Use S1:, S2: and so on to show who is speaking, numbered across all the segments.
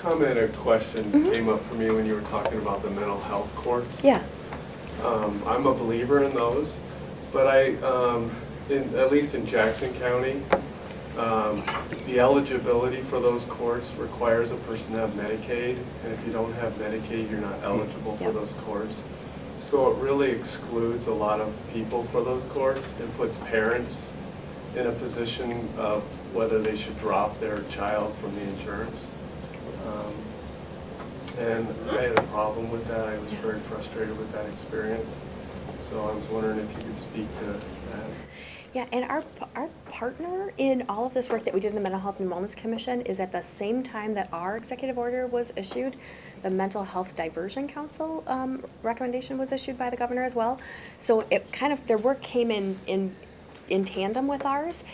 S1: comment or question came up for me when you were talking about the mental health courts.
S2: Yeah.
S1: I'm a believer in those, but at least in Jackson County, the eligibility for those courts requires a person to have Medicaid, and if you don't have Medicaid, you're not eligible for those courts. So it really excludes a lot of people for those courts and puts parents in a position of whether they should drop their child from the insurance. And I had a problem with that. I was very frustrated with that experience. So I was wondering if you could speak to that.
S2: Yeah, and our partner in all of this work that we did in the Mental Health and Wellness Commission is at the same time that our executive order was issued, the Mental Health Diversion Council recommendation was issued by the governor as well. So it kind of, their work came in tandem with ours.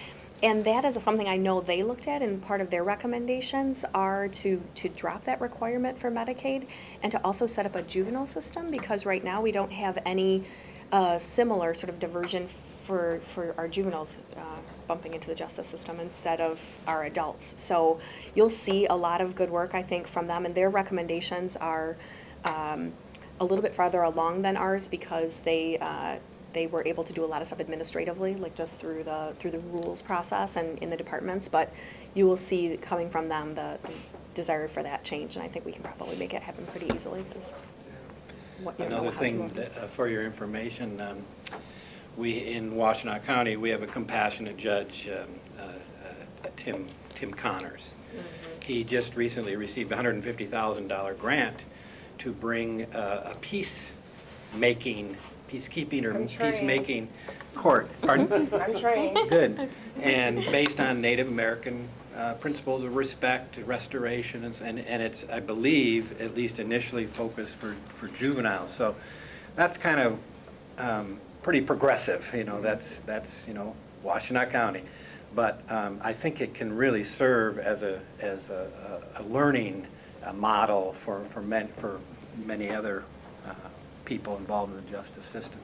S2: And that is something I know they looked at, and part of their recommendations are to drop that requirement for Medicaid and to also set up a juvenile system, because right now we don't have any similar sort of diversion for our juveniles bumping into the justice system instead of our adults. So you'll see a lot of good work, I think, from them, and their recommendations are a little bit farther along than ours because they were able to do a lot of stuff administratively, like just through the rules process and in the departments. But you will see coming from them the desire for that change, and I think we can probably make it happen pretty easily.
S3: Another thing for your information, we in Washtenaw County we have a compassionate judge, Tim Connors. He just recently received a $150,000 grant to bring a peacemaking court. Pardon?
S4: I'm trained.
S3: Good. And based on Native American principles of respect, restoration, and it's, I believe, at least initially focused for juveniles. So that's kind of pretty progressive. You know, that's Washtenaw County. But I think it can really serve as a learning model for many other people involved in the justice system.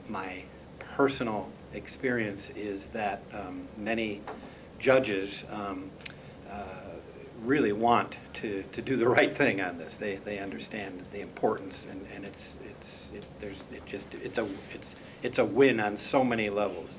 S3: My personal experience is that many judges really want to do the right thing on this. They understand the importance, and it's a win on so many levels.